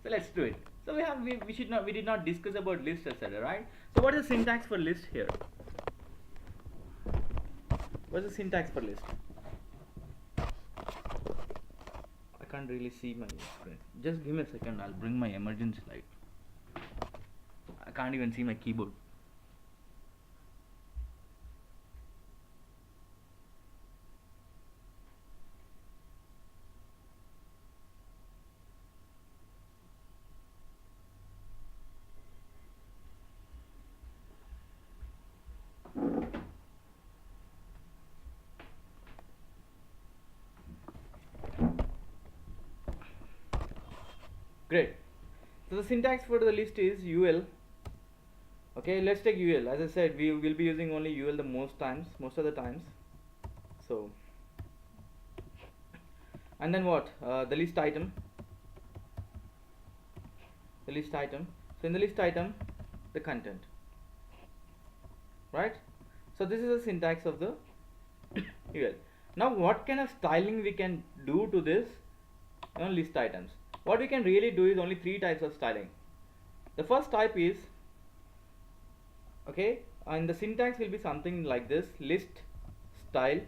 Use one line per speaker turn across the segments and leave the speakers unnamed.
So let's do it. So we did not discuss about list, etc., right? So what is the syntax for list here? What's the syntax for list? I can't really see my screen. Just give me a second. I'll bring my emergency light. I can't even see my keyboard. Great. So the syntax for the list is UL. Okay, let's take UL. As I said, we will be using only UL the most of the times. So, and then what? The list item. The list item. So in the list item, the content. Right? So this is the syntax of the UL. Now what kind of styling we can do to this list items? What we can really do is only 3 types of styling. The first type is, okay, and the syntax will be something like this: list style,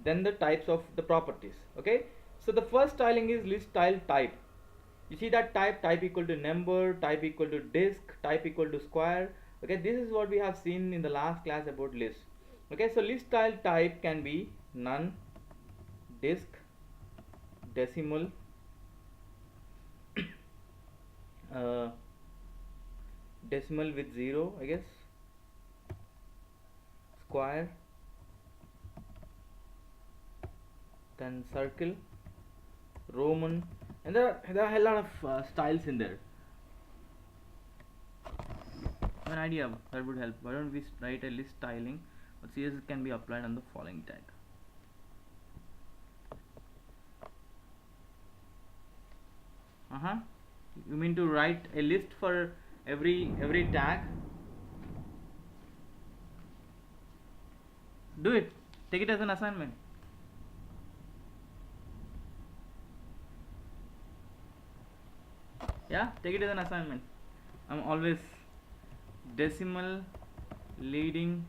then the types of the properties. Okay, so the first styling is list style type. You see that type equal to number, type equal to disk, type equal to square. Okay, this is what we have seen in the last class about list. Okay, so list style type can be none, disk, decimal, decimal with 0, I guess, square, then circle, Roman, and there are a lot of styles in there. An idea that would help. Why don't we write a list styling, but CSS can be applied on the following tag. You mean to write a list for every tag? Do it. Take it as an assignment. Yeah, take it as an assignment. I'm always decimal leading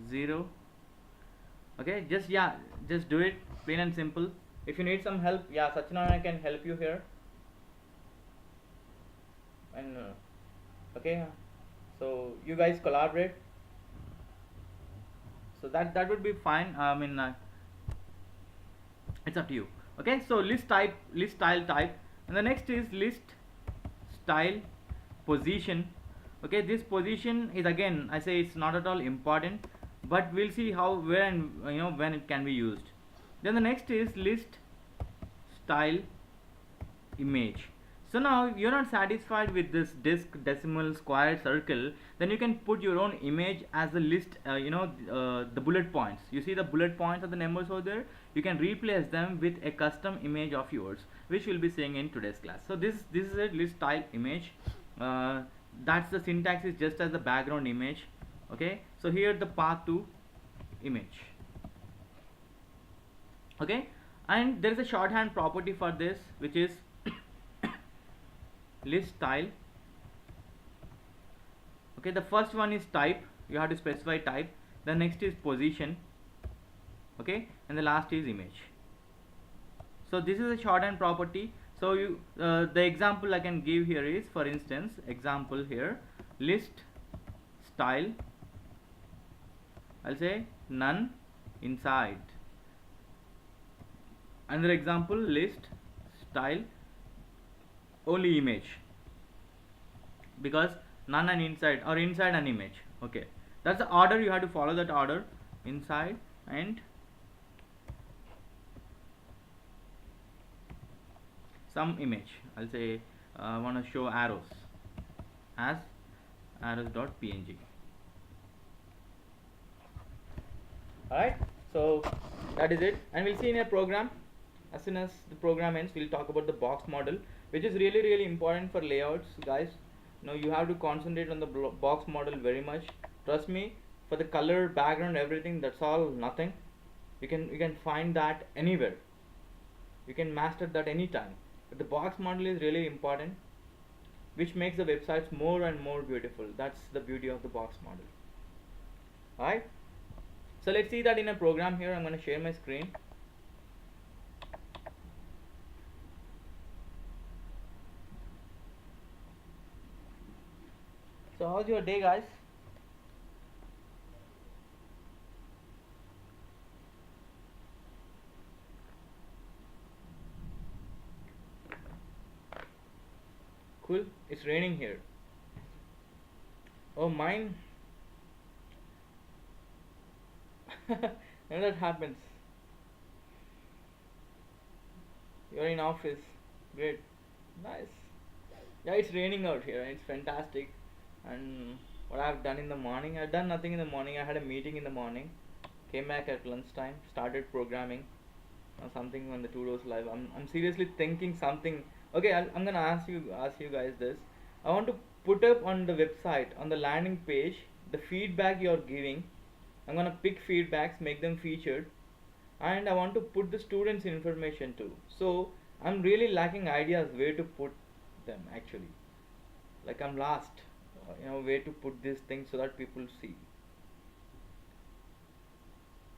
0. Okay, just do it, plain and simple. If you need some help, yeah, Satyanarayana can help you here. And okay, so you guys collaborate. So that would be fine. I mean, it's up to you. Okay, so list style type, and the next is list style position. Okay, this position is, again, I say it's not at all important, but we'll see how, where, and when it can be used. Then the next is list style image. So now you're not satisfied with this disk, decimal, square, circle, then you can put your own image as a list. The bullet points, you see the bullet points of the numbers over there, you can replace them with a custom image of yours, which we'll be seeing in today's class. So this is a list style image. That's the syntax, is just as the background image. Okay, so here the path to image. Okay, and there is a shorthand property for this, which is list style. Okay, the first one is type, you have to specify type, the next is position, okay, and the last is image. So this is a shorthand property. So you the example I can give here is, for instance, example here, list style, I'll say none inside. Another example, list style only image, because none and inside, or inside and image. Okay, that's the order, you have to follow that order, inside and some image. I'll say I want to show arrows as arrows.png. Alright, so that is it, and we'll see in a program. As soon as the program ends, we'll talk about the box model, which is really important for layouts, guys. Now you have to concentrate on the box model very much. Trust me, for the color, background, everything, that's all nothing. You can find that anywhere. You can master that anytime. But the box model is really important. which makes the websites more and more beautiful. That's the beauty of the box model. Alright, so let's see that in a program here. I'm going to share my screen. So how's your day, guys? Cool. It's raining here. Oh, mine. And that happens. You're in office. Great. Nice. Yeah, it's raining out here. It's fantastic. And what I've done in the morning, I've done nothing in the morning. I had a meeting in the morning. Came back at lunchtime. Started programming something on the Tudos Live. I'm seriously thinking something. Okay, I'm gonna ask you guys this. I want to put up on the website, on the landing page, the feedback you're giving. I'm gonna pick feedbacks, make them featured, and I want to put the students information too. So I'm really lacking ideas where to put them actually. Like I'm lost, where to put these things so that people see.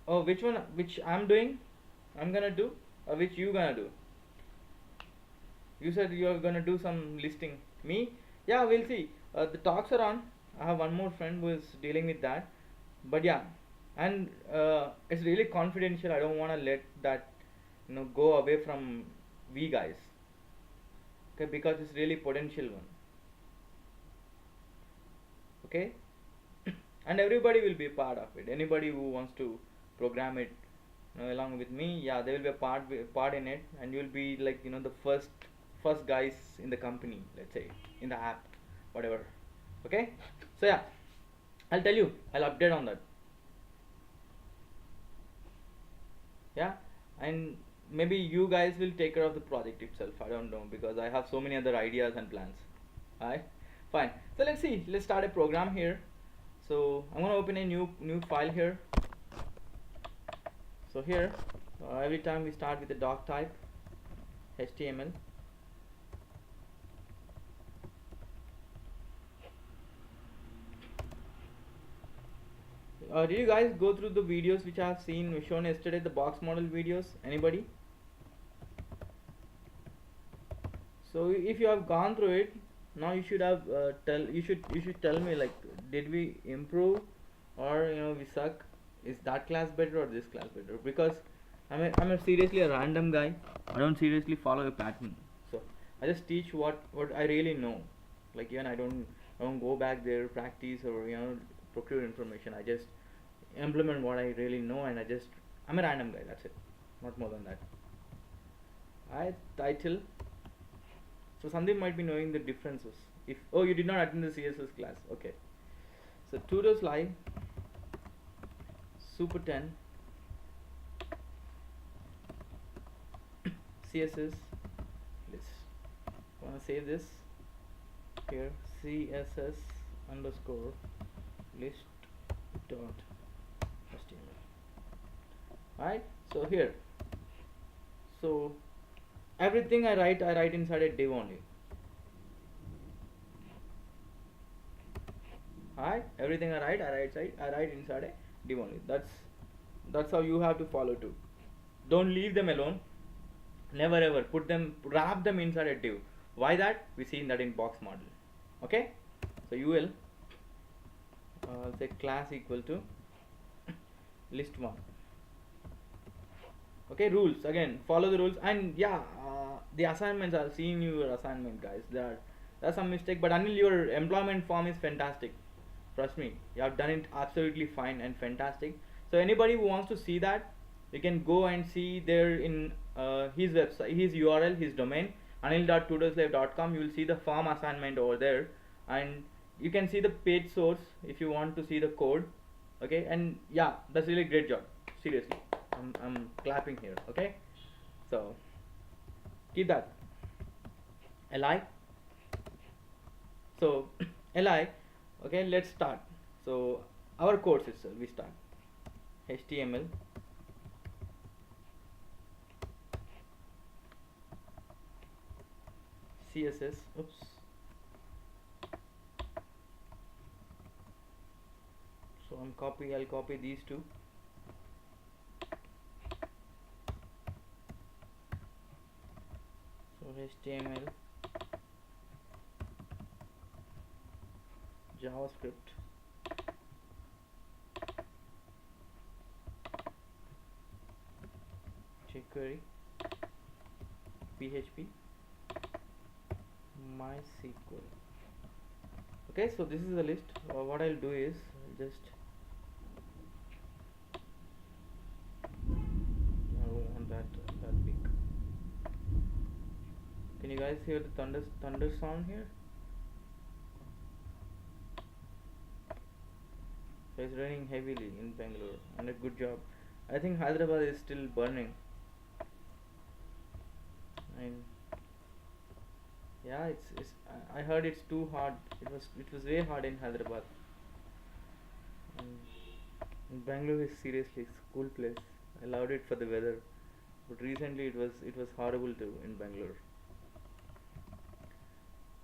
Oh, which one? Which I'm doing? I'm gonna do, or which you gonna do? You said you're gonna do some listing. Me? Yeah, we'll see. The talks are on. I have one more friend who is dealing with that. But yeah, and it's really confidential. I don't want to let that go away from we guys. Okay, because it's really potential one. Okay, and everybody will be a part of it. Anybody who wants to program it along with me, yeah, they will be a part in it, and you'll be like the first guys in the company, let's say, in the app, whatever. Okay, so yeah, I'll tell you, I'll update on that. Yeah, and maybe you guys will take care of the project itself. I don't know, because I have so many other ideas and plans. Alright, fine. So let's see, let's start a program here. So I'm gonna open a new file here. So here, every time we start with the doc type HTML. Did you guys go through the videos which I have shown yesterday, the box model videos? Anybody? So if you have gone through it, now you should have you should tell me, like, did we improve, or we suck? Is that class better or this class better? Because I'm a seriously a random guy. I don't seriously follow a pattern. So I just teach what I really know. Like, even I don't go back there, practice, or procure information. I just implement what I really know, and I'm a random guy. That's it. Not more than that. Title. So Sandeep might be knowing the differences. If you did not attend the CSS class, okay. So Tudos Live, Super 10, CSS. Let's wanna save this here. CSS underscore list dot HTML. Alright. So here. So everything I write inside a div only. Alright, everything I write inside a div only. That's how you have to follow too. Don't leave them alone. Never ever wrap them inside a div. Why that? We see that in box model. Okay, so you will say class equal to list one. Okay, rules again, follow the rules. And yeah, the assignments, I've seen your assignment, guys. There's some mistake, but Anil, your employment form is fantastic. Trust me, you have done it absolutely fine and fantastic. So anybody who wants to see that, you can go and see there in his website, his URL, his domain, anil.tudoslive.com. You will see the form assignment over there, and you can see the page source if you want to see the code. Okay, and yeah, that's really great job. Seriously, I'm clapping here. Okay, so keep that. Li. So Li. Okay, let's start. So our course itself, we start HTML, CSS, oops, I'll copy these two. So HTML, JavaScript, jQuery, PHP, MySQL. Okay, so this is the list. What I'll do is I'll just, I don't want that big. Can you guys hear the thunder sound here? So it's raining heavily in Bangalore, and a good job. I think Hyderabad is still burning. And yeah, it's I heard it's too hard. It was way hard in Hyderabad. And Bangalore is seriously cool place. I loved it for the weather, but recently it was horrible too in Bangalore.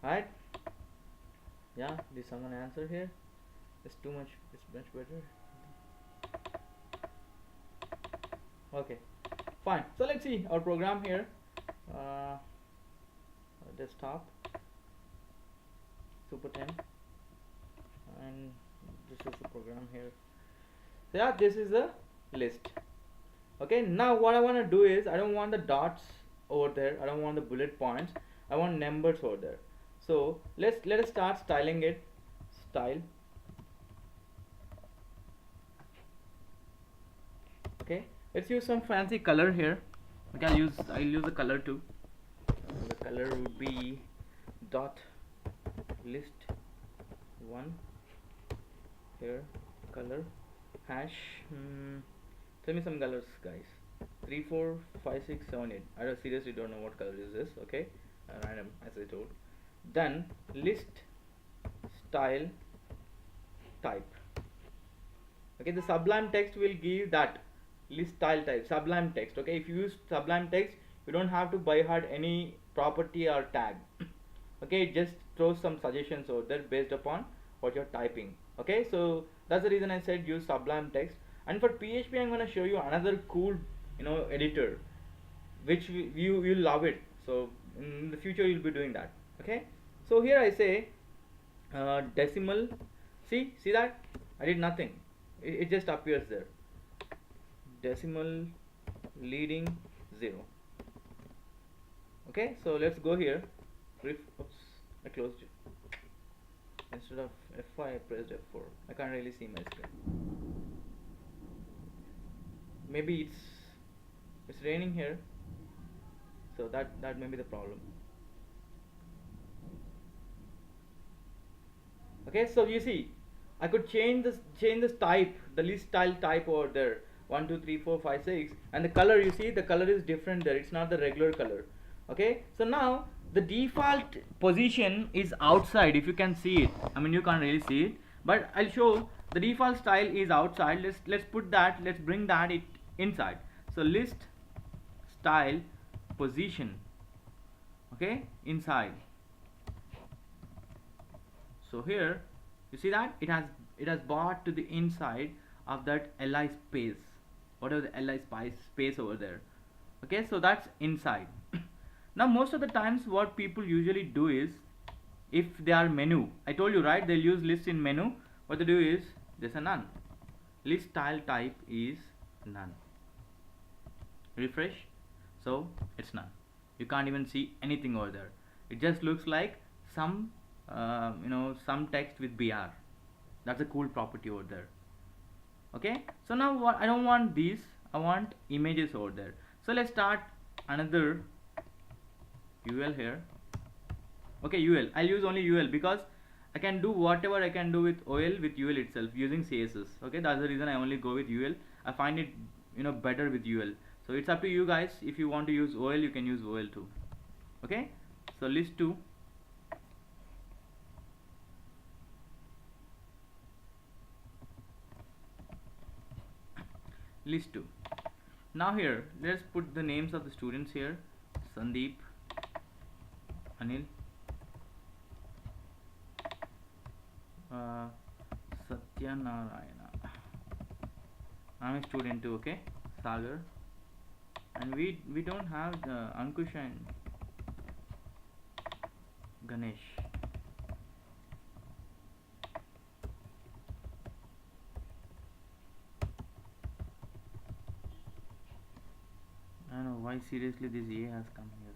Right? Yeah, did someone answer here? It's too much. It's much better. Okay, fine. So let's see our program here. Desktop, Super 10, and this is the program here. So yeah, this is the list. Okay, now what I want to do is I don't want the dots over there. I don't want the bullet points. I want numbers over there. So let us start styling it. Style. Okay, let's use some fancy color here. Okay, I'll use the color too. The color would be dot list 1 here, color hash. Tell me some colors, guys. 3 4 5 6 7 8. I seriously don't know what color is this. Okay, random, as I told. Then list style type. Okay, the Sublime Text will give that list style type, Sublime Text. Okay, if you use Sublime Text, you don't have to by heart any property or tag. Okay, it just throws some suggestions over there based upon what you're typing. Okay, so that's the reason I said use Sublime Text. And for PHP, I'm going to show you another cool editor, which you'll love it. So in the future you'll be doing that. Okay, so here I say decimal. See that I did nothing. It just appears there. Decimal leading 0. Okay, so let's go here. Oops, I closed it. Instead of F5 I pressed F4. I can't really see my screen. Maybe it's raining here, so that may be the problem. Okay, so you see I could change this type, the list style type over there, 1 2 3 4 5 6, and the color, you see the color is different there. It's not the regular color. Okay, so now the default position is outside. If you can see it, I mean you can't really see it, but I'll show the default style is outside. Let's put that, let's bring that it inside. So list style position, okay, inside. So here you see that it has brought to the inside of that li space, whatever the li space over there. Okay, so that's inside. Now most of the times what people usually do is, if they are menu, I told you right, they'll use list in menu. What they do is there's a none. List style type is none. Refresh, so it's none. You can't even see anything over there. It just looks like some some text with BR. That's a cool property over there. Okay, so now what, I don't want these, I want images over there. So let's start another UL here. Okay, UL, I'll use only UL because I can do whatever I can do with OL with UL itself using CSS. Okay, that's the reason I only go with UL. I find it better with UL. So it's up to you guys. If you want to use OL, you can use OL too. Okay, so list 2. List 2. Now here let's put the names of the students here. Sandeep, Anil, Satyanarayana. I'm a student too. Okay, Sagar, and we don't have the Ankush and Ganesh. I don't know why seriously this A has come here.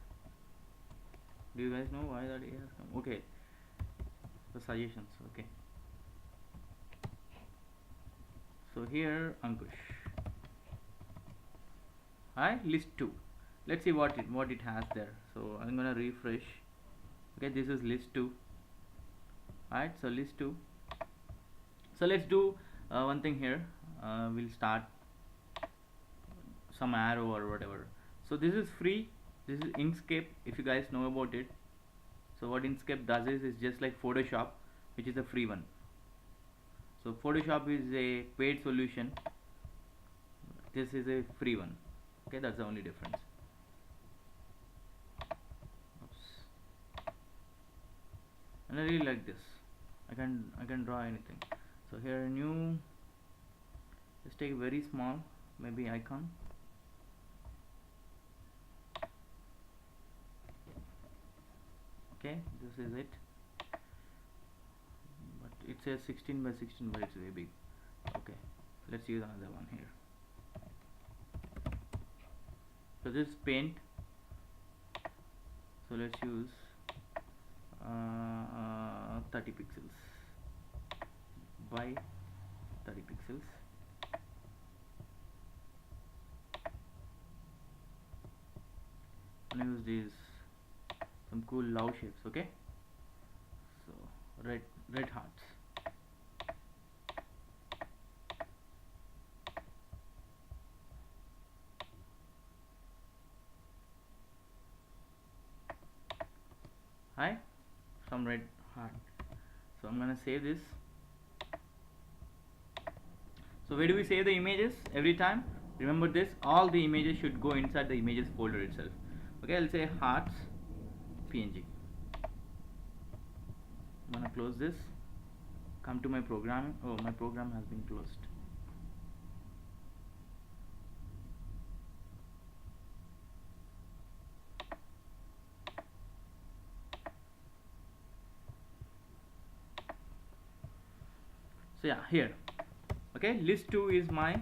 Do you guys know why that A has come? Okay, the suggestions. Okay, so here Ankush. Hi, list 2. Let's see what it has there. So I'm gonna refresh. Okay, this is list 2. Alright, so list 2. So let's do one thing here. We'll start some arrow or whatever. So this is free. This is Inkscape, if you guys know about it. So what Inkscape does is just like Photoshop, which is a free one. So Photoshop is a paid solution. This is a free one. Okay, that's the only difference. Oops. And I really like this. I can draw anything. So here new, just take very small, maybe icon. Okay, this is it, but it says 16 by 16, but it's very big. Okay, let's use another one here. So this is paint, so let's use 30 pixels by 30 pixels. And use these some cool love shapes. Okay, so red hearts. Hi, some red heart. So I'm gonna save this. So where do we save the images? Every time, remember this, all the images should go inside the images folder itself. Okay, I'll say hearts png. I'm gonna close this, come to my programming. Oh, my program has been closed. So yeah, here, okay, list 2 is my,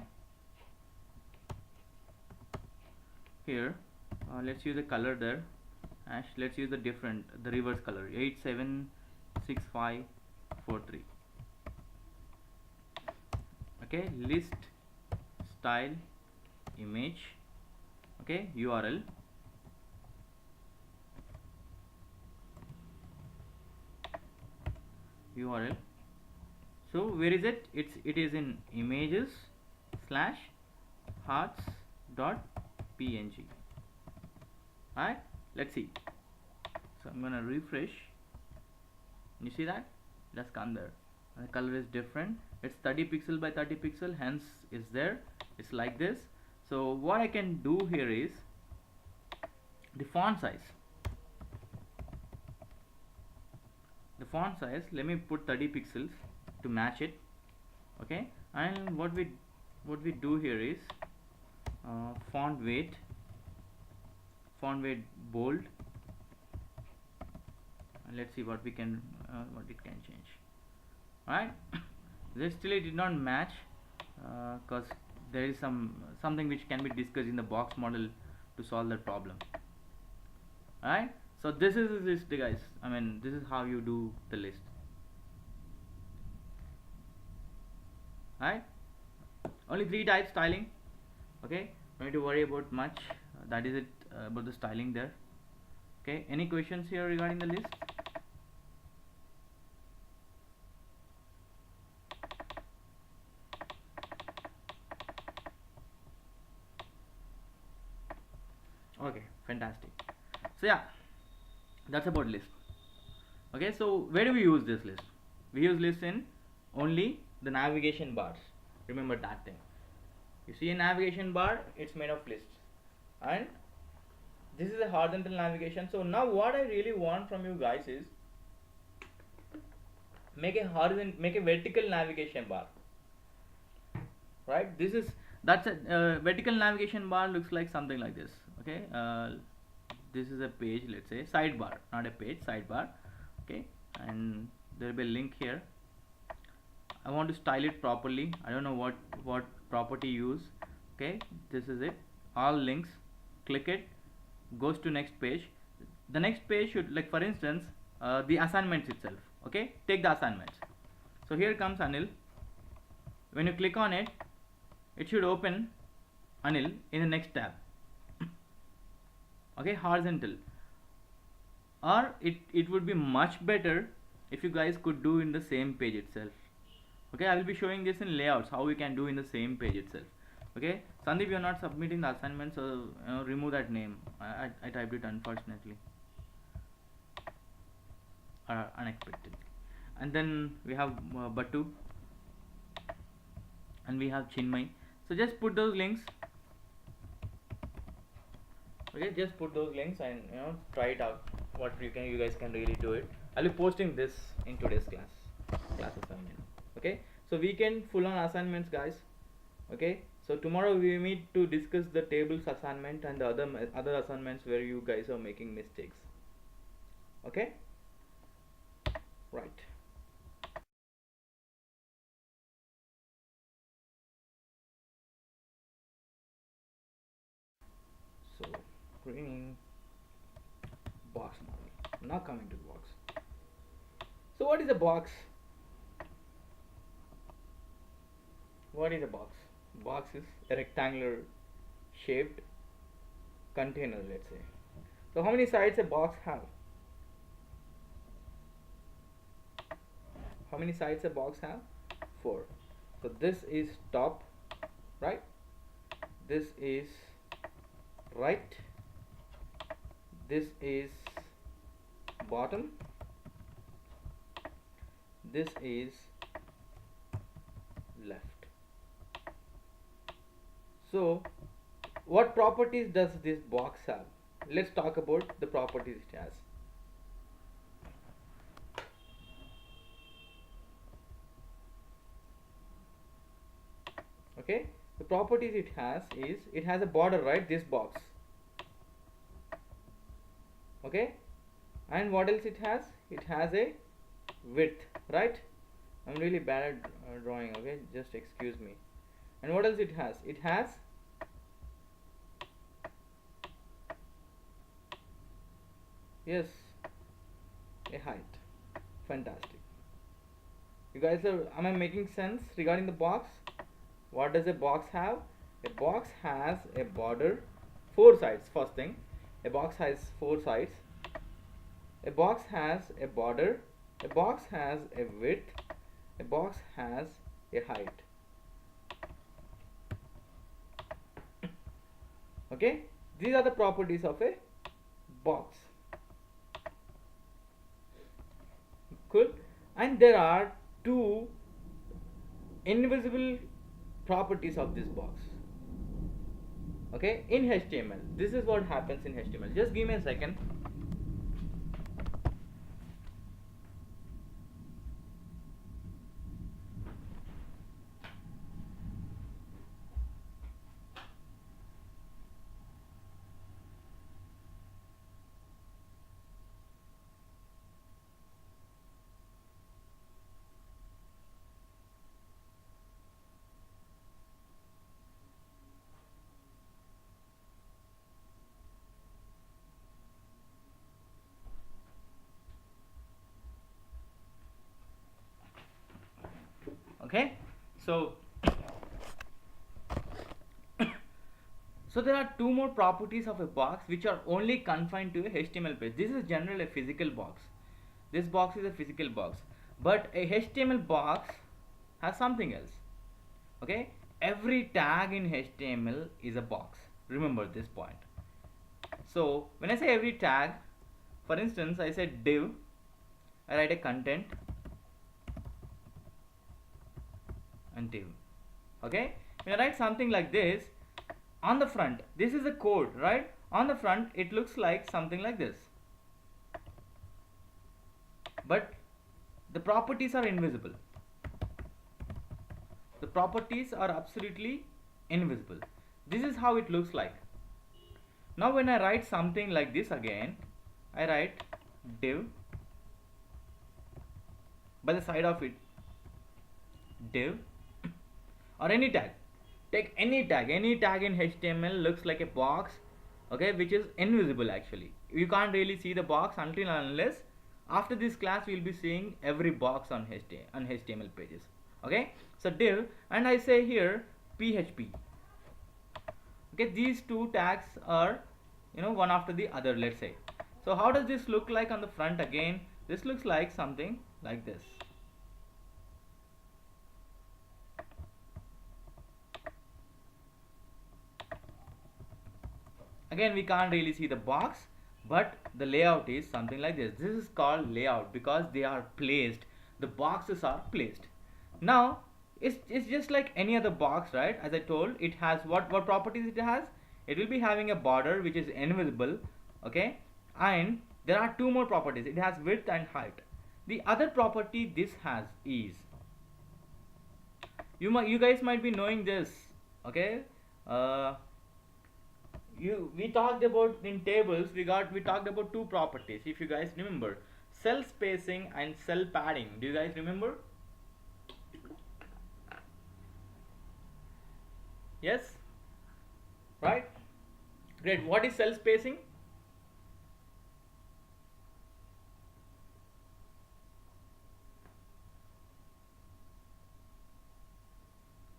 here, let's use a color there. Let's use the reverse color, 876543. okay, list style image, okay, URL, so where is it? It is in images slash hearts dot png. Alright, let's see. So I'm gonna refresh. You see that? Let's come there. And the color is different. It's 30 pixel by 30 pixel, hence it's there. It's like this. So what I can do here is the font size. Let me put 30 pixels to match it. Okay, and what we do here is font weight bold, and let's see what we can what it can change. Alright, this still it did not match because there is something which can be discussed in the box model to solve that problem. Alright, so this is the list, guys. I mean, this is how you do the list. Alright, only 3 types styling. Okay, don't need to worry about much. That is it about the styling there. Okay, any questions here regarding the list? Okay, fantastic. So yeah, that's about list. Okay, so where do we use this list? We use list in only the navigation bars. Remember that thing. You see a navigation bar, it's made of lists, and this is a horizontal navigation. So now what I really want from you guys is make a vertical navigation bar. Right, this is That's a vertical navigation bar looks like something like this. Okay, this is a page, let's say sidebar, not a page, sidebar. Okay, and there will be a link here. I want to style it properly. I don't know what property use. Okay, this is it. All links, click it, goes to next page. The next page should, like for instance, the assignments itself. Okay, take the assignments. So here comes Anil. When you click on it, it should open Anil in the next tab. Okay, horizontal. Or it would be much better if you guys could do in the same page itself. Okay, I will be showing this in layouts, how we can do in the same page itself. Okay, Sandeep, you are not submitting the assignment, so remove that name. I typed it unfortunately, unexpectedly. And then we have Batu, and we have Chinmay. So just put those links. Okay, just put those links and try it out. What you guys can really do it. I'll be posting this in today's class assignment. Okay, so weekend full on assignments, guys. Okay, so tomorrow we meet to discuss the tables assignment and the other assignments where you guys are making mistakes. Okay, right. So green box model. Now coming to the box. So what is a box? What is a box? Box is a rectangular shaped container, let's say. So how many sides a box have? How many sides a box have? 4. So this is top, right? This is right. This is bottom. This is left. So what properties does this box have? Let's talk about the properties it has. Okay, the properties it has is, it has a border, right? This box. Okay, and what else it has? It has a width, right? I'm really bad at drawing, okay, just excuse me. And what else it has? It has yes, a height. Fantastic. You guys am I making sense regarding the box? What does a box have? A box has a border, 4 sides. First thing, a box has 4 sides. A box has a border. A box has a width. A box has a height. Okay, these are the properties of a box. Cool. And there are 2 invisible properties of this box. Okay, in HTML, this is what happens in HTML. Just give me a second. Okay, so so there are 2 more properties of a box which are only confined to a HTML page. This is generally a physical box. This box is a physical box, but a HTML box has something else. Okay, every tag in HTML is a box. Remember this point. So when I say every tag, for instance, I said div, I write a content and div. Okay, when I write something like this on the front, this is a code, right? On the front it looks like something like this, but the properties are invisible. The properties are absolutely invisible. This is how it looks like. Now when I write something like this again, I write div, by the side of it div, or any tag. Take any tag in HTML looks like a box, okay, which is invisible. Actually you can't really see the box until and unless after this class we'll be seeing every box on HTML pages. Okay, so div, and I say here PHP. Okay, these two tags are, you know, one after the other, let's say. So how does this look like on the front? Again, this looks like something like this. Again, we can't really see the box, but the layout is something like this. This is called layout because they are placed, the boxes are placed. Now it's just like any other box, right? As I told, it has what properties it has. It will be having a border which is invisible, okay, and there are two more properties. It has width and height. The other property this has is, you guys might be knowing this, okay. We talked about in tables, we talked about two properties, if you guys remember, cell spacing and cell padding. Do you guys remember? Yes, right? Great. What is cell spacing?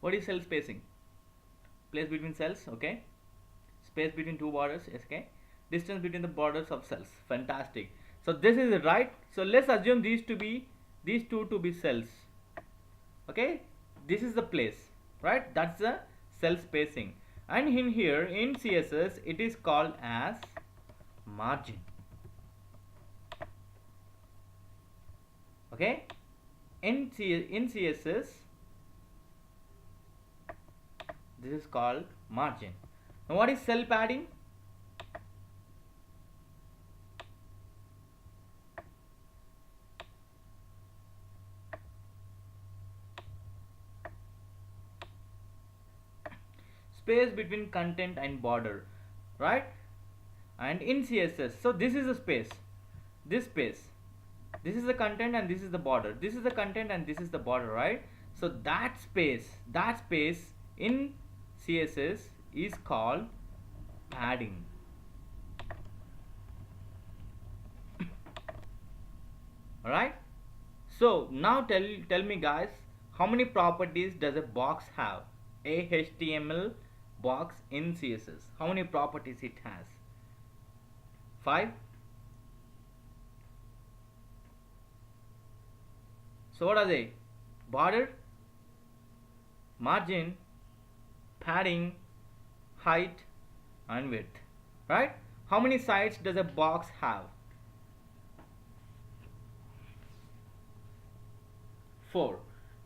What is cell spacing? Place between cells, okay. Space between two borders, okay. Distance between the borders of cells. Fantastic. So this is right. So let's assume these two to be cells. Okay, this is the place, right? That's the cell spacing. And in here in CSS it is called as margin. Okay, in CSS this is called margin. Now what is cell padding? Space between content and border, right? And in CSS, so this is a space, this is the content and this is the border, this is the content and this is the border, right? So that space in CSS is called padding. Alright, so now tell me guys, how many properties does a box have? A HTML box in CSS, how many properties it has? 5. So what are they? Border, margin, padding, height and width, right? How many sides does a box have? 4.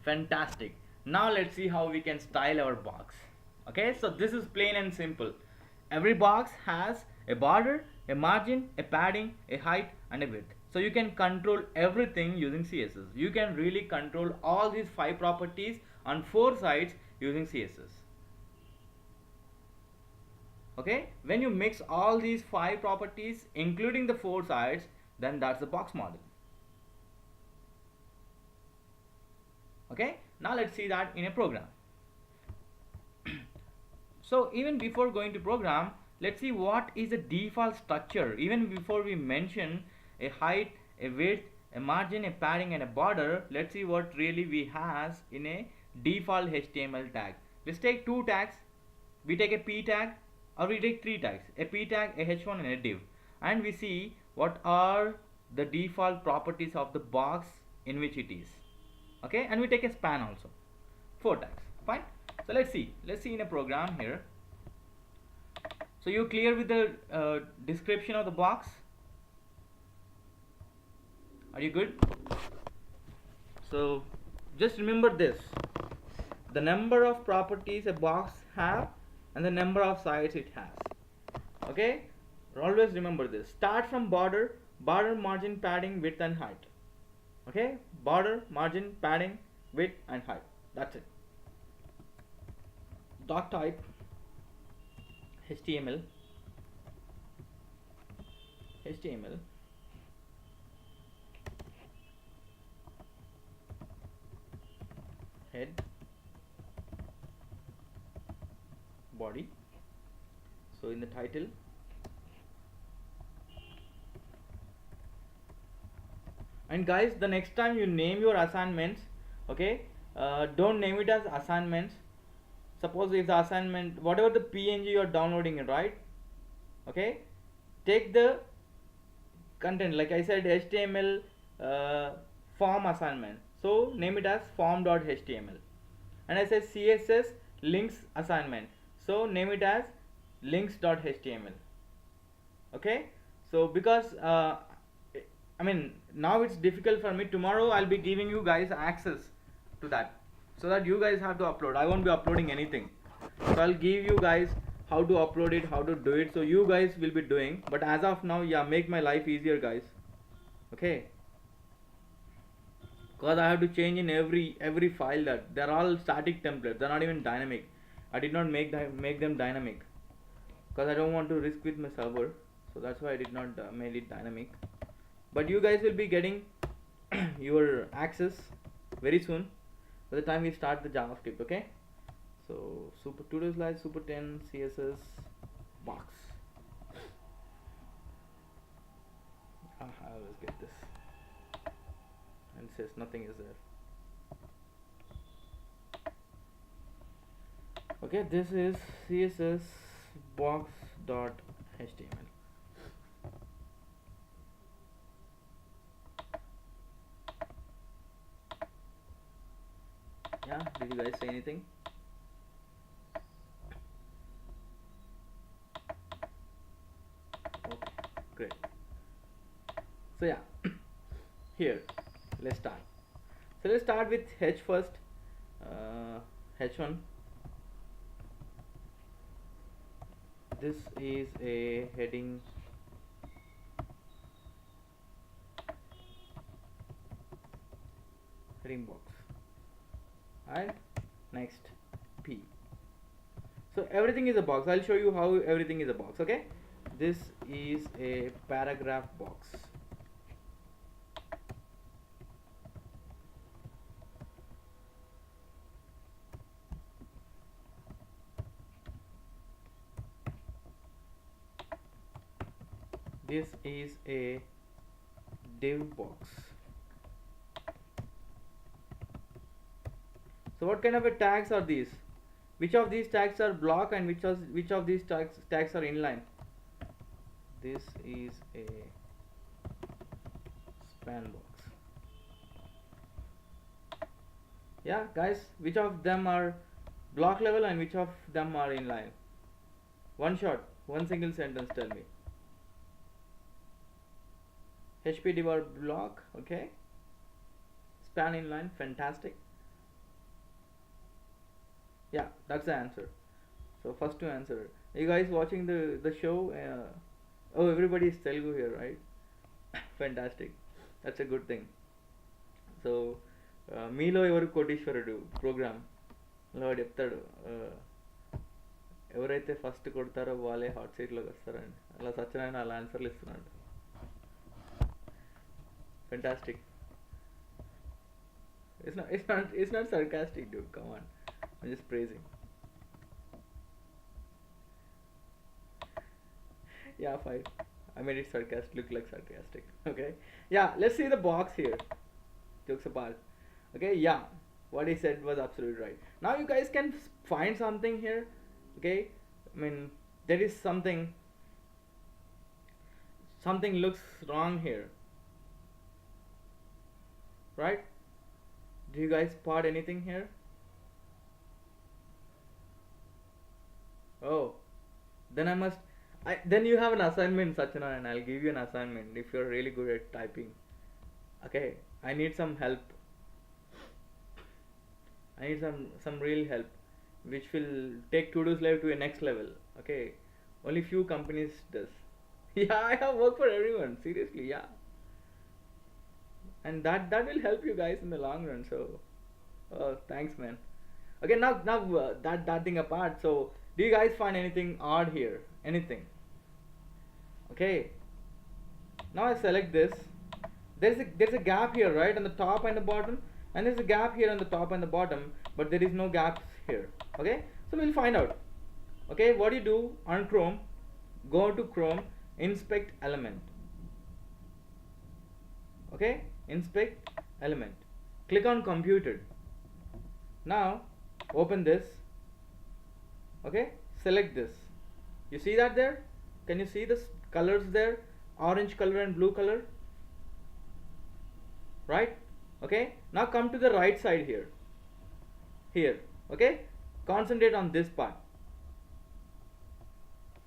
Fantastic. Now let's see how we can style our box. Okay, so this is plain and simple. Every box has a border, a margin, a padding, a height and a width. So you can control everything using CSS. You can really control all these 5 properties on 4 sides using CSS. Okay, when you mix all these 5 properties including the 4 sides, then that's the box model. Okay, now let's see that in a program. So even before going to program, let's see what is the default structure. Even before we mention a height, a width, a margin, a padding and a border, let's see what really we has in a default HTML tag. Let's take 2 tags. We take a p tag, or we take 3 tags, a p tag, a h1 and a div, and we see what are the default properties of the box in which it is. Okay, and we take a span also, 4 tags. Fine. So let's see in a program here. So you clear with the description of the box? Are you good? So just remember this, the number of properties a box have and the number of sides it has. Okay, always remember this. Start from border, margin, padding, width and height. Okay, border, margin, padding, width and height. That's it. stock type HTML, head, body. So in the title, and guys, the next time you name your assignments, okay, don't name it as assignments. Suppose if the assignment, whatever the PNG you are downloading it, right, okay, take the content, like I said, HTML form assignment, so name it as form.html. And I said CSS links assignment, so name it as links.html. Okay, so because I mean, now it's difficult for me. Tomorrow I'll be giving you guys access to that, so that you guys have to upload. I won't be uploading anything, so I'll give you guys how to upload it, how to do it, so you guys will be doing. But as of now, yeah, make my life easier, guys. Okay, because I have to change in every file. That they're all static templates, they're not even dynamic. I did not make them dynamic because I don't want to risk with my server, so that's why I did not made it dynamic. But you guys will be getting your access very soon by the time we start the JavaScript. Okay, so super tutorial slides, super 10 CSS box. I always get this, and it says nothing is there. Okay, this is CSS box.html. Yeah, did you guys say anything? Okay, great. So yeah, here let's start. So let's start with H first. H1. This is a heading box, and next P. So everything is a box. I'll show you how everything is a box. Okay, this is a paragraph box. This is a div box. So what kind of a tags are these? Which of these tags are block and which of these tags are inline? This is a span box. Yeah, guys, which of them are block level and which of them are inline? One shot, one single sentence, tell me. HP div are block, okay. Span inline, fantastic. Yeah, that's the answer. So first to answer. You guys watching the show? Oh, everybody is Telugu here, right? Fantastic. That's a good thing. So మీలో ఎవరు కోటీశ్వరుడు programme లో చెప్తాడు, ఎవరైతే first కొడతారో వాళ్ళే hot సీట్లోకి వస్తారండి. అలా సత్యనారాయణ అలా ఆన్సర్లు ఇస్తున్నాడు. Fantastic. It's not sarcastic, dude. Come on. I'm just praising. Yeah, 5. I made it sarcastic, look like sarcastic. Okay. Yeah, let's see the box here. Jokes apart. Okay, yeah. What he said was absolutely right. Now you guys can find something here. Okay. I mean, there is something looks wrong here. Right? Do you guys spot anything here? Oh, then then you have an assignment, Sachana, and I'll give you an assignment if you're really good at typing. Okay, I need some help. I need some real help, which will take Todo's Live to a next level. Okay, only few companies does. Yeah, I have work for everyone. Seriously, yeah. And that will help you guys in the long run. So, oh, thanks, man. Okay, now that thing apart. So do you guys find anything odd here? Anything? Okay. Now I select this. There's a gap here, right, on the top and the bottom, and there's a gap here on the top and the bottom, but there is no gaps here. Okay, so we'll find out. Okay, what do you do on Chrome? Go to Chrome, inspect element. Okay, inspect element. Click on computer. Now open this. Okay, select this. You see that there? Can you see the colors there? Orange color and blue color, right? Okay, now come to the right side here. Okay, concentrate on this part.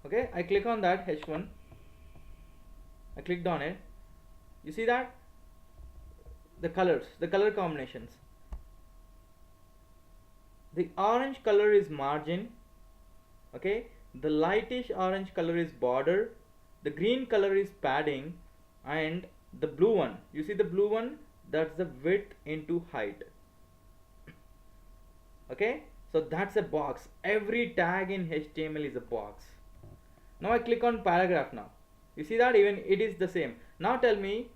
Okay, I click on that H1. I clicked on it. You see that? The colors, the color combinations. The orange color is margin. Okay, the lightish orange color is border, the green color is padding, and the blue one, you see the blue one, that's the width into height. Okay, so that's a box. Every tag in HTML is a box. Now I click on paragraph. Now you see that even it is the same. Now tell me,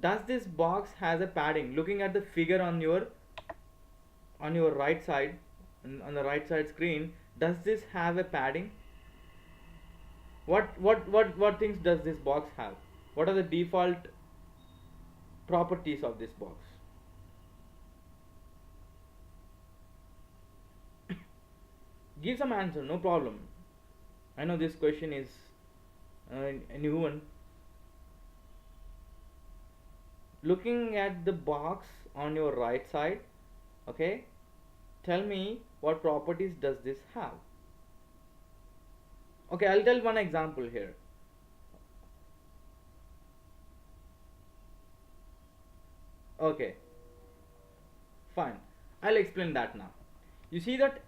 does this box has a padding? Looking at the figure on your right side, on the right side screen, does this have a padding? What things does this box have? What are the default properties of this box? Give some answer, no problem. I know this question is a new one. Looking at the box on your right side, okay, tell me what properties does this have? Okay, I'll tell one example here. Okay, fine, I'll explain that now. You see that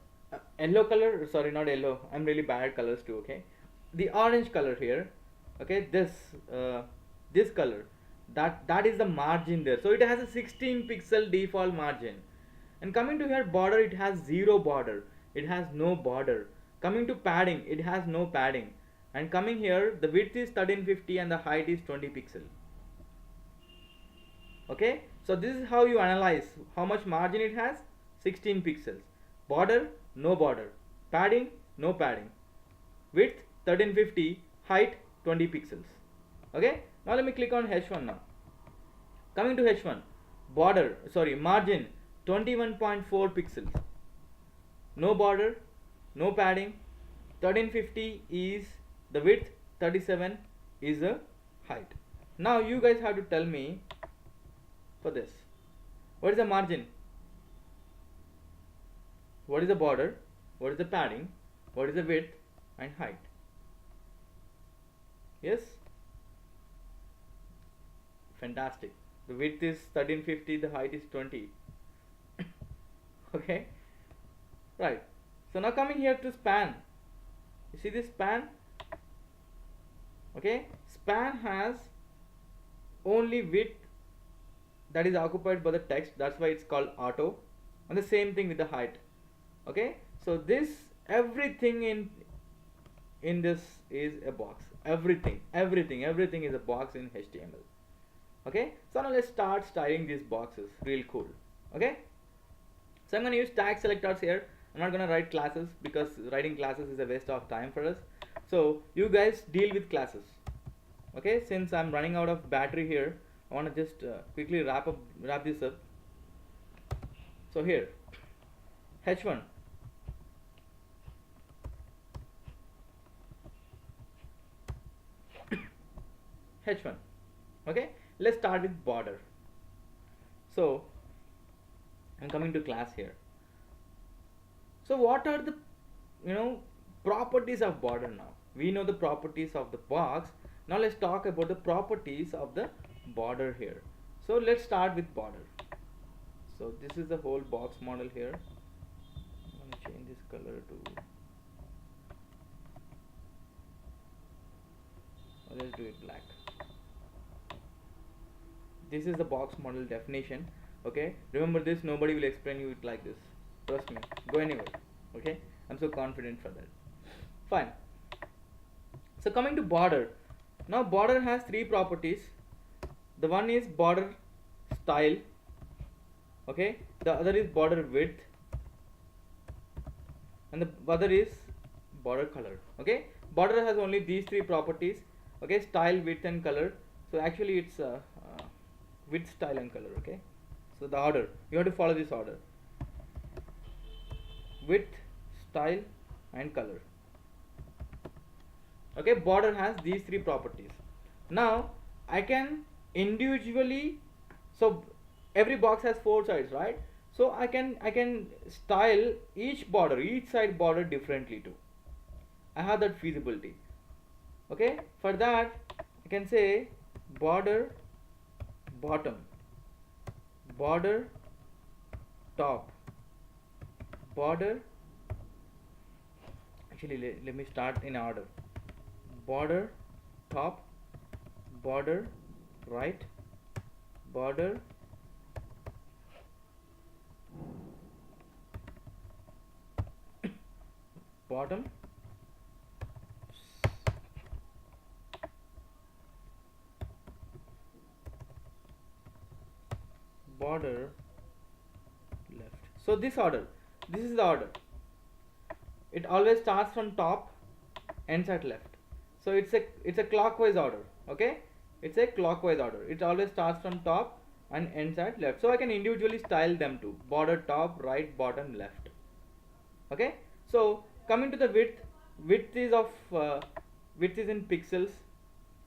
yellow color, sorry, not yellow, I'm really bad at colors too. Okay, the orange color here, okay, this color, that is the margin there, so it has a 16 pixel default margin. And coming to here border, it has zero border, it has no border. Coming to padding, it has no padding. And coming here, the width is 1350 and the height is 20 pixel. Okay, so this is how you analyze how much margin it has. 16 pixels. Border, no border. Padding, no padding. Width 1350, height 20 pixels. Okay, now let me click on H1 now. Coming to H1, border, sorry, margin 21.4 pixels. No border, no padding. 1350 is the width, 37 is the height. Now you guys have to tell me for this, what is the margin, what is the border, what is the padding, what is the width and height? Yes, fantastic. The width is 1350, the height is 20. Okay, right. So now coming here to span, you see this span? Okay, span has only width that is occupied by the text, that's why it's called auto. And the same thing with the height. Okay, so this everything in this is a box. Everything is a box in HTML. Okay, so now let's start styling these boxes real cool. Okay, so I'm going to use tag selectors here. I'm not going to write classes because writing classes is a waste of time for us. So you guys deal with classes. Okay, since I'm running out of battery here, I want to just quickly wrap this up. So here, H1. H1. Okay, let's start with border. So I'm coming to class here. So what are the properties of border now? We know the properties of the box. Now let's talk about the properties of the border here. So let's start with border. So this is the whole box model here. I'm going to change this color to, let's do it black. This is the box model definition. Okay, remember this, nobody will explain you it like this. Trust me, go anywhere. Okay, I'm so confident for that. Fine. So coming to border, now border has three properties. The one is border style, okay, the other is border width, and the other is border color. Okay, border has only these three properties. Okay, style, width and color. So actually it's width, style and color. Okay, so the order, you have to follow this order: width, style and color. Okay, border has these three properties. Now I can individually, so every box has four sides, right? So I can style each border, each side border differently too. I have that feasibility. Okay, for that I can say border bottom, border top, border, actually let me start in order: border top, border right, border bottom, border left. So this order, this is the order. It always starts from top, ends at left. So it's a clockwise order. Okay, it's a clockwise order. It always starts from top and ends at left. So I can individually style them too: border top, right, bottom, left. Okay, so coming to the width, width is of width is in pixels,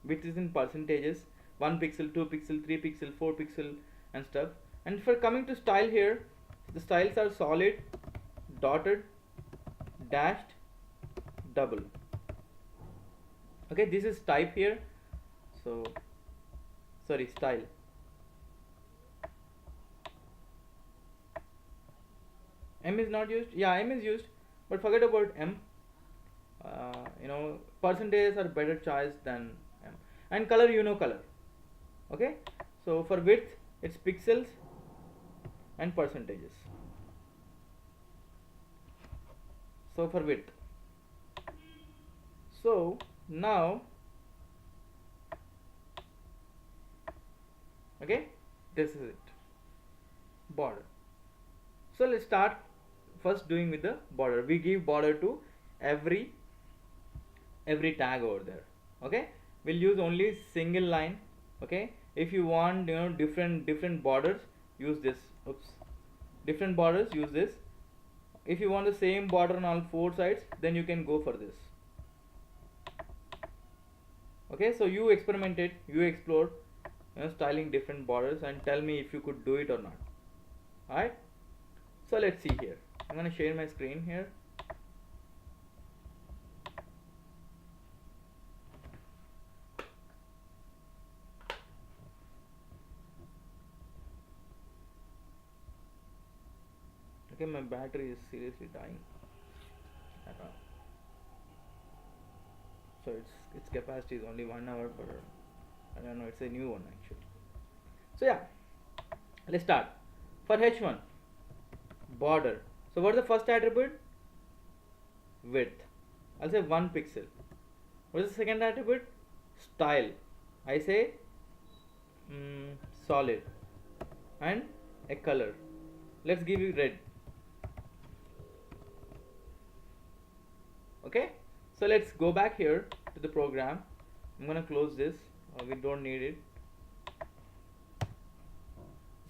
width is in percentages: 1 pixel, 2 pixel, 3 pixel, 4 pixel and stuff. And for coming to style here, the styles are solid, dotted, dashed, double. Okay, this is type here. So sorry, style. M is not used. Yeah, M is used, but forget about M. Percentages are better choice than M. And color, color. Okay, so for width it's pixels and percentages. So for width, so now, okay, this is it, border. So let's start first doing with the border. We give border to every tag over there. Okay, we'll use only single line. Okay, if you want different borders, use this. Oops, different borders, use this. If you want the same border on all four sides, then you can go for this. Okay, so you experiment it, you explore, styling different borders, and tell me if you could do it or not. Alright, so let's see here. I'm gonna share my screen here. Okay, my battery is seriously dying. So its capacity is only 1 hour per, I don't know, it's a new one actually. So yeah, let's start. For H1, border. So what is the first attribute? Width. I'll say 1 pixel. What is the second attribute? Style. I say solid. And a color. Let's give you red. Okay, so let's go back here to the program. I'm gonna close this. We don't need it.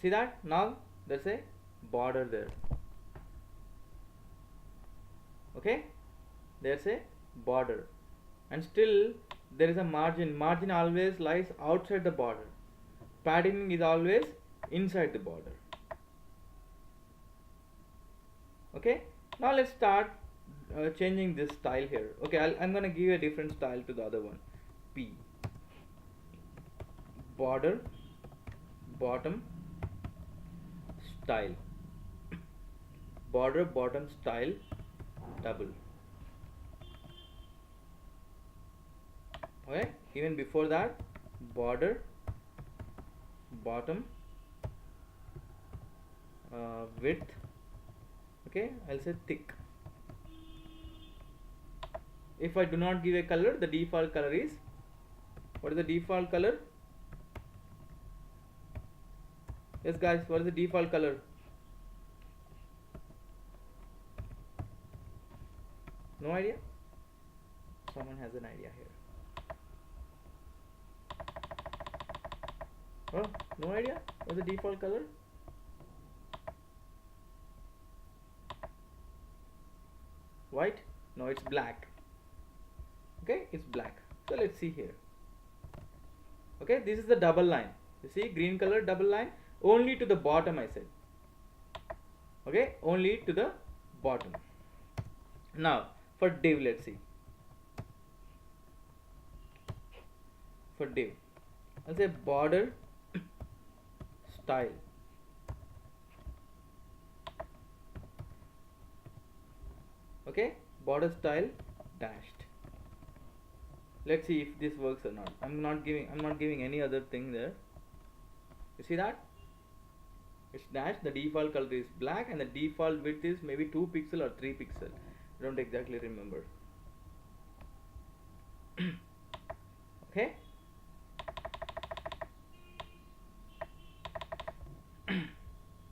See that? Now there's a border there. Okay, there's a border, and still there is a margin. Margin always lies outside the border. Padding is always inside the border. Okay, now let's start changing this style here. Okay, I'm gonna give a different style to the other one. P, border bottom style, border bottom style double. Okay, even before that, border bottom width. Okay, I'll say thick. If I do not give a color, the default color is, what is the default color? Yes guys, what is the default color? No idea? Someone has an idea here. Oh, no idea? What's the default color? White? No, it's black. Okay, it's black. So let's see here. Okay, this is the double line. You see, green color double line, only to the bottom I said. Okay, only to the bottom. Now for div, let's see. For div, I'll say border style. Okay, border style dashed. Let's see if this works or not. I'm not giving any other thing there. You see that? It's dashed. The default color is black and the default width is maybe 2 pixel or 3 pixel. I don't exactly remember. Okay.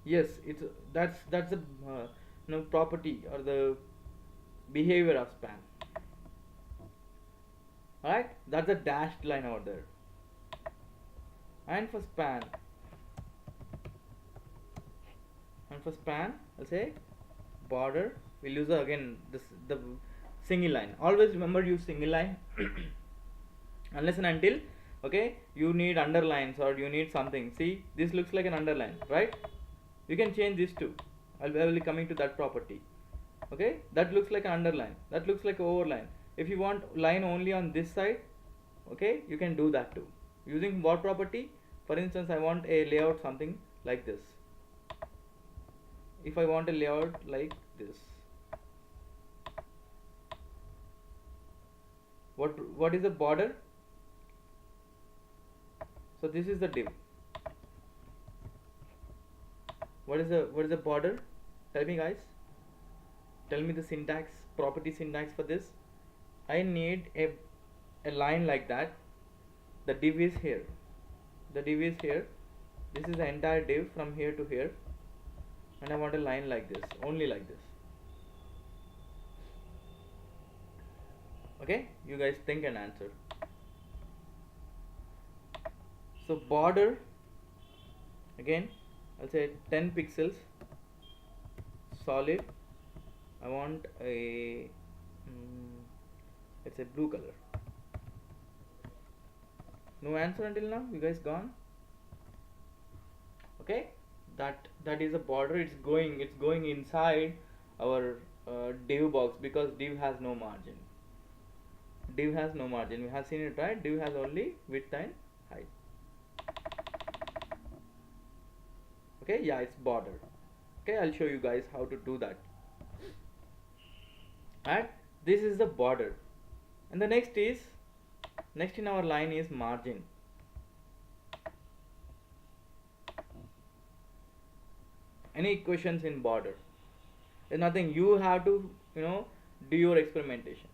Yes, that's the property or the behavior of span. Alright, that's a dashed line over there. And for span, I'll say border. We'll use again the single line. Always remember, use single line unless and until, okay, you need underlines or you need something. See, this looks like an underline, right? You can change this too. I will be coming to that property. Okay, that looks like an underline, that looks like an overline. If you want line only on this side, okay, you can do that too. Using what property? For instance, I want a layout something like this. If I want a layout like this, what is the border? So this is the div. What is the border? Tell me guys. Tell me the syntax, property syntax for this. I need a line like that. The div is here. The div is here. This is the entire div from here to here. And I want a line like this, only like this. Okay, you guys think and answer. So border, again, I'll say 10 pixels, solid. I want a let's say blue color. No answer until now. You guys gone? Okay, that is a border. It's going inside our div box because div has no margin. Div has no margin. We have seen it, right? Div has only width and height. Okay, yeah, it's border. Okay, I'll show you guys how to do that. And this is the border, and the next in our line is margin. Any questions in border? There's nothing. You have to do your experimentation.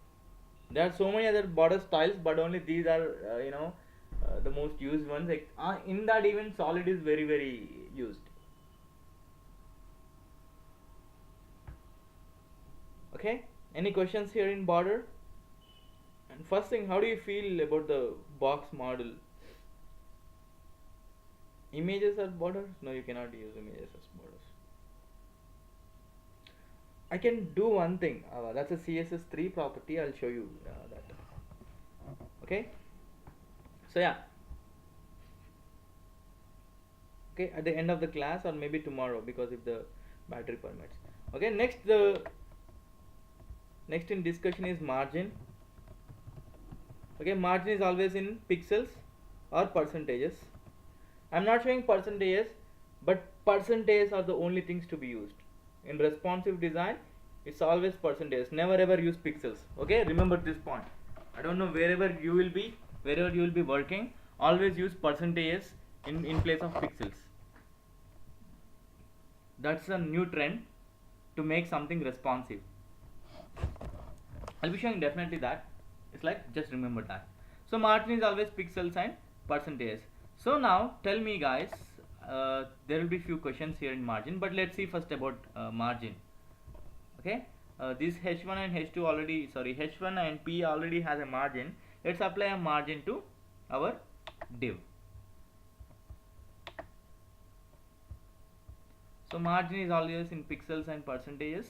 There are so many other border styles, but only these are the most used ones. Like, in that, even solid is very, very used. Okay, any questions here in border? And first thing, how do you feel about the box model? Images are borders? No, you cannot use images as borders. I can do one thing. That's a CSS3 property. I'll show you that. Okay. So yeah. Okay, at the end of the class or maybe tomorrow, because if the battery permits. Okay. Next in discussion is margin. Okay, margin is always in pixels or percentages. I'm not showing percentages, but percentages are the only things to be used. In responsive design, it's always percentages. Never ever use pixels. Okay, remember this point. I don't know wherever you will be working, always use percentages in place of pixels. That's a new trend. to make something responsive. I'll be showing definitely that. It's like, just remember that. So margin is always pixels and percentage. So now tell me guys, there will be few questions here in margin, but let's see first about margin. Okay, this H1 and H2 already, sorry, H1 and P already has a margin. Let's apply a margin to our div. So margin is always in pixels and percentages.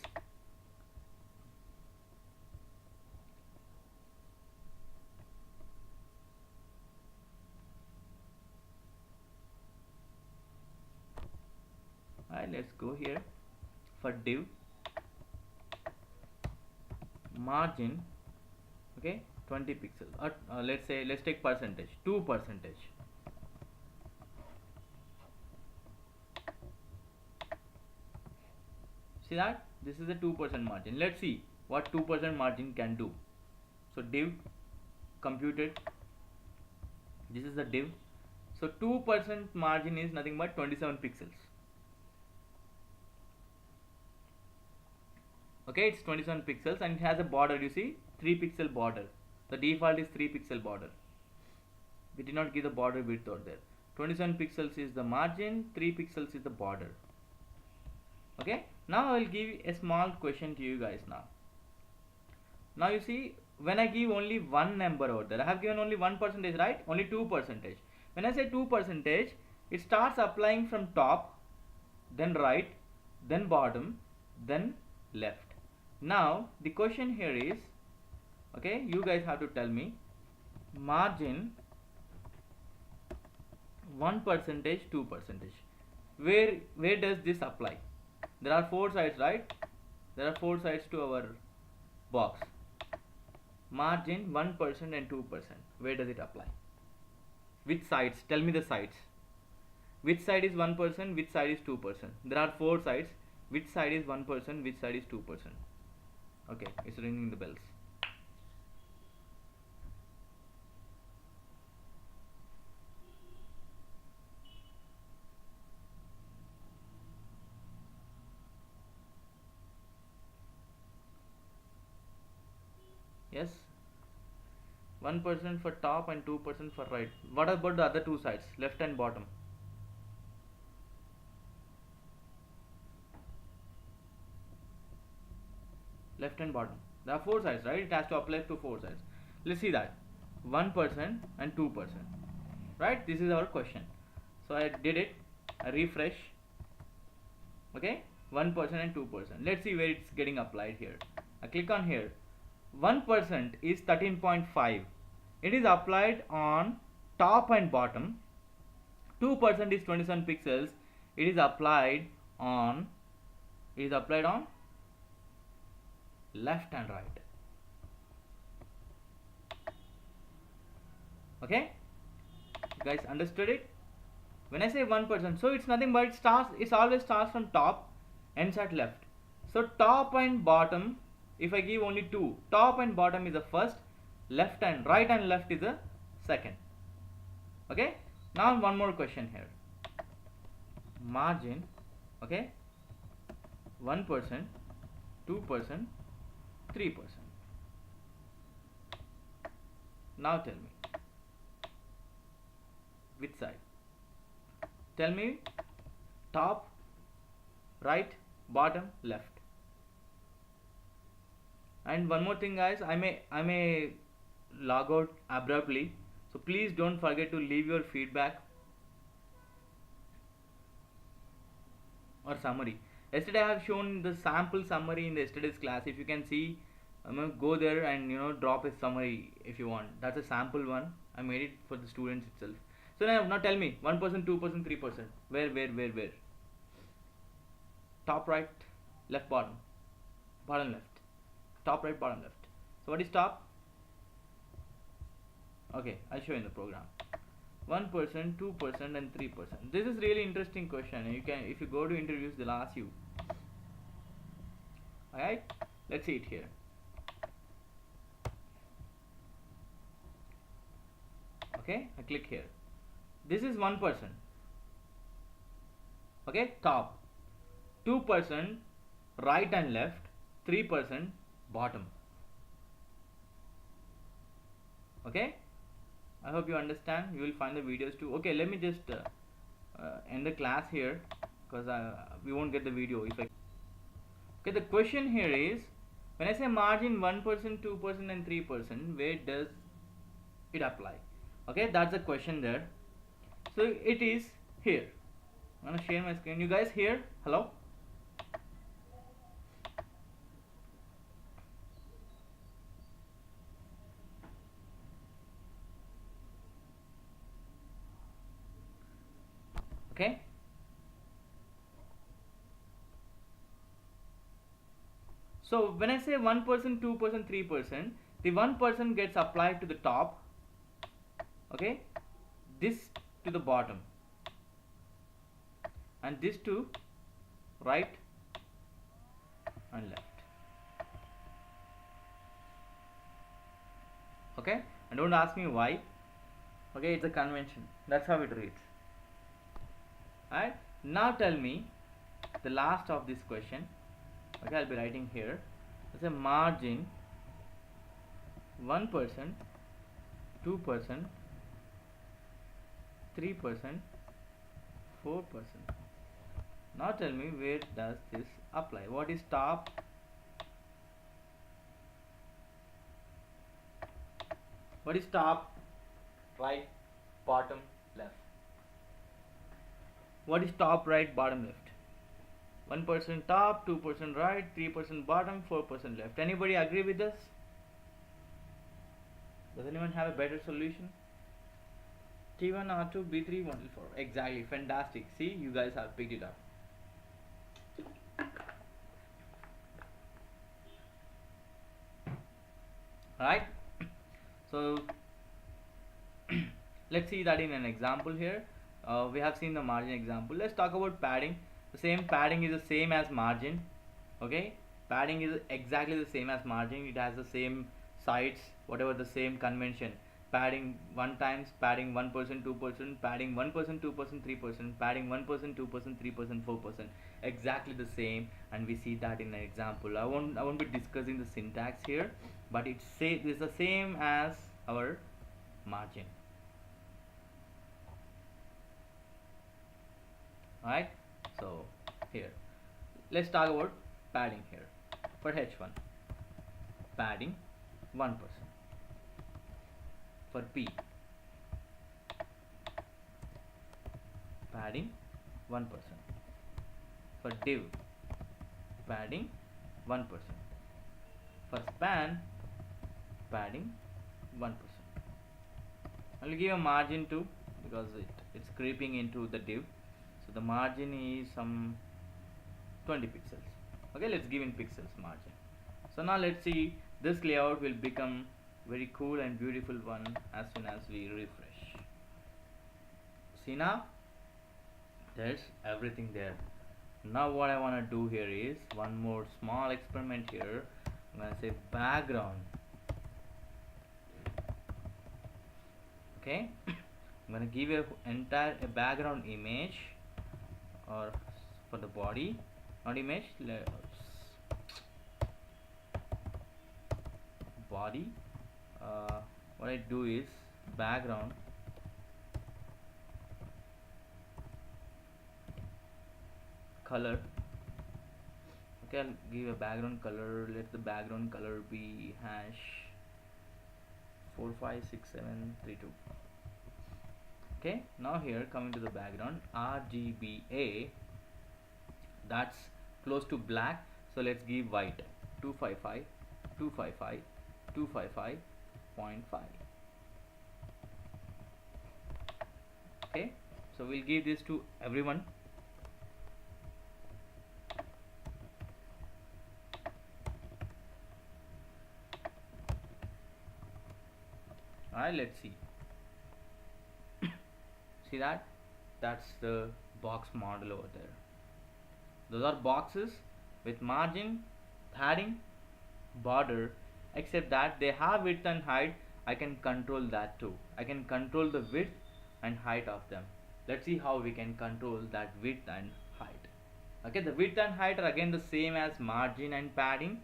Alright, let's go here for div margin. Okay, 20 pixels, or let's say, let's take percentage, 2%. See that this is a 2% margin. Let's see what 2% margin can do. So div computed, this is the div. So 2% margin is nothing but 27 pixels. Okay, it's 27 pixels and it has a border, you see, 3 pixel border. The default is 3 pixel border. We did not give the border width over there. 27 pixels is the margin, 3 pixels is the border. Okay, now I will give a small question to you guys now. Now you see, when I give only one number over there, I have given only 1%, right? Only 2%. When I say 2%, it starts applying from top, then right, then bottom, then left. Now the question here is, okay, you guys have to tell me margin 1%, 2%. Where does this apply? There are 4 sides, right? There are 4 sides to our box. Margin 1% and 2%. Where does it apply? Which sides? Tell me the sides. Which side is 1%? Which side is 2%? There are 4 sides. Which side is 1%? Which side is 2%? Okay, it's ringing the bells. Yes, 1% for top and 2% for right. What about the other 2 sides, left and bottom? Left and bottom, there are 4 sides, right? It has to apply to 4 sides. Let's see that 1% and 2%, right? This is our question. So I did it, I refresh. Okay, 1% and 2%. Let's see where it's getting applied here. I click on here. 1% is 13.5. It is applied on top and bottom. 2% is 27 pixels. It is applied on left and right. Okay, you guys understood it? When I say 1%, so it's nothing but it always starts from top, ends at left. So top and bottom, if I give only 2, top and bottom is the first, left and right and left is the second. Okay, now one more question here. Margin, okay, 1%, 2%, 3%. Now tell me which side? Tell me top, right, bottom, left. And one more thing guys, I may log out abruptly, so please don't forget to leave your feedback or summary. Yesterday I have shown the sample summary in the yesterday's class. If you can see, go there and drop a summary if you want. That's a sample one. I made it for the students itself. So now tell me 1%, 2%, 3%. Where? Top, right, left, bottom left. Top, right, bottom left. So what is top? Okay, I'll show you in the program. 1%, 2% and 3%. This is really interesting question. You can, if you go to interviews, they'll ask you. Alright, let's see it here. Okay, I click here. This is 1%. Okay, top. 2%, right and left, 3% bottom. Okay, I hope you understand. You will find the videos too. Okay, let me just end the class here, because we won't get the video if I. Okay, the question here is, when I say margin 1%, 2% and 3%, where does it apply? Okay, that's the question there. So it is here. I'm gonna share my screen. You guys here? Hello? Okay. So when I say 1%, 2%, 3%, the 1% gets applied to the top. Okay, this to the bottom, and this to right and left. Okay, and don't ask me why. Okay, it's a convention. That's how it reads. Alright, now tell me the last of this question. Okay, I'll be writing here. It's a margin 1%, 2%, 3%, 4%. Now tell me, where does this apply? What is top? What is top, right, bottom, left? What is top, right, bottom, left? 1% top, 2% right, 3% bottom, 4% left. Anybody agree with this? Does anyone have a better solution? T1, R2, B3, 1L4. Exactly, fantastic. See, you guys have picked it up. Alright, so let's see that in an example here. We have seen the margin example. Let's talk about padding. The same padding is the same as margin. Okay, padding is exactly the same as margin. It has the same sides, whatever the same convention. Padding 1 times, padding 1%, 2%, padding 1%, 2%, 3%, padding 1%, 2%, 3%, 4%. Exactly the same, and we see that in an example. I won't be discussing the syntax here, but it's the same as our margin. Alright, so here let's talk about padding here. For H1, padding 1%. For P, padding 1%. For div, padding 1%. For span, padding 1%. I'll give a margin too, because it's creeping into the div. So the margin is some 20 pixels. Okay, let's give in pixels margin. So now let's see, this layout will become very cool and beautiful one as soon as we refresh. See, now there's everything there. Now what I want to do here is one more small experiment here. I'm going to say background. Okay, I'm going to give a background image, or for the body, not image, body. What I do is background color. Okay, I'll give a background color. Let the background color be hash 456732. Okay, now here coming to the background, RGBA, that's close to black, so let's give white 255 255 255.5. Okay, so we'll give this to everyone. Alright, let's see. See that? That's the box model over there. Those are boxes with margin, padding, border, except that they have width and height. I can control that too. I can control the width and height of them. Let's see how we can control that width and height. Okay, the width and height are again the same as margin and padding.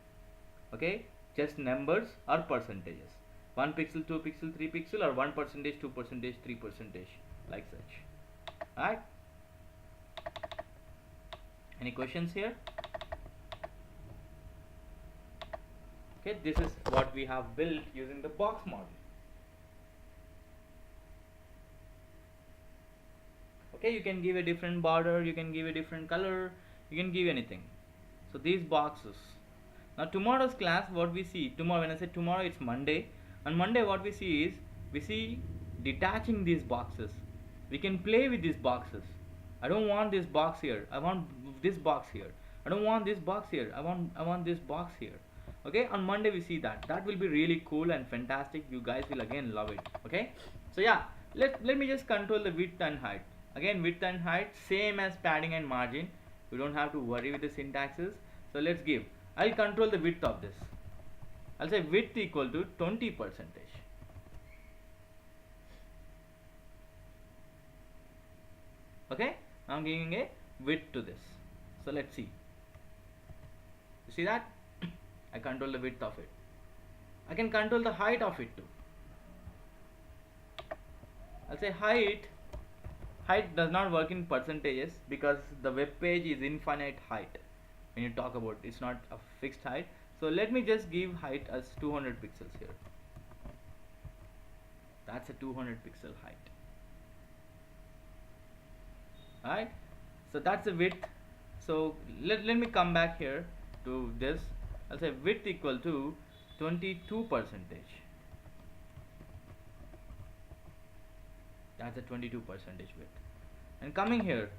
Okay, just numbers or percentages, 1 pixel, 2 pixel, 3 pixel, or 1%, 2%, 3%, like such. Alright, any questions here? Okay, this is what we have built using the box model. Okay, you can give a different border, you can give a different color, you can give anything. So these boxes. Now tomorrow's class, what we see tomorrow, when I say tomorrow, it's Monday. On Monday, what we see is, we see detaching these boxes. We can play with these boxes. I don't want this box here, I want this box here. I don't want this box here, I want this box here. Okay, on Monday we see that will be really cool and fantastic. You guys will again love it. Okay, so yeah, let me just control the width and height. Again, width and height same as padding and margin. You don't have to worry with the syntaxes. So let's give, I'll control the width of this. I'll say width equal to 20%. Okay, I'm giving a width to this. So let's see. You see that? I control the width of it. I can control the height of it too. I'll say height. Height does not work in percentages because the web page is infinite height. When you talk about, it's not a fixed height. So let me just give height as 200 pixels here. That's a 200 pixel height. Alright, so that's the width. So let me come back here to this. I'll say width equal to 22%. That's a 22% width. And coming here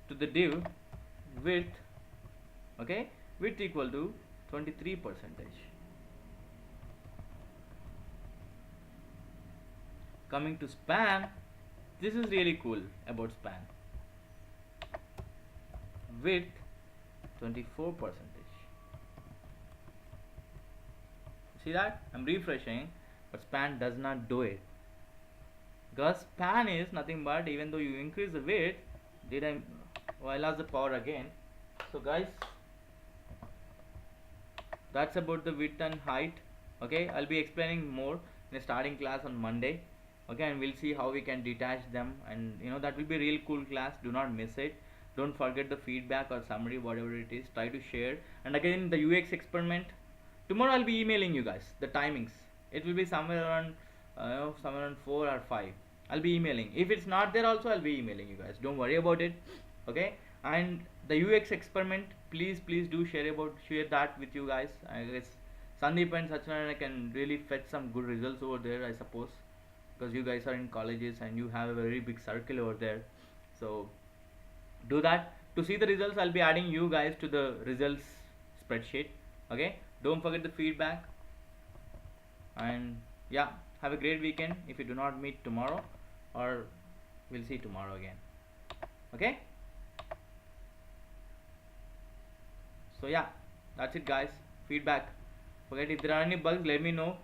to the div width, okay, width equal to 23%. Coming to span, this is really cool about span. Width 24%. See that? I'm refreshing, but span does not do it. Because span is nothing but, even though you increase the width, I lost the power again. So guys, that's about the width and height. Okay, I'll be explaining more in a starting class on Monday. Okay, and we'll see how we can detach them, and that will be a real cool class. Do not miss it. Don't forget the feedback or summary, whatever it is, try to share. And again, the UX experiment, tomorrow I'll be emailing you guys the timings. It will be somewhere around 4 or 5. I'll be emailing. If it's not there also, I'll be emailing you guys. Don't worry about it. Okay, and the UX experiment, please do share that with you guys. I guess Sandeep and Satyanarayana can really fetch some good results over there, I suppose, because you guys are in colleges and you have a very big circle over there. So do that. To see the results, I'll be adding you guys to the results spreadsheet. Okay, don't forget the feedback. And yeah, have a great weekend if you do not meet tomorrow, or we'll see tomorrow again. Okay, so yeah, that's it guys. Feedback. Forget, if there are any bugs, let me know.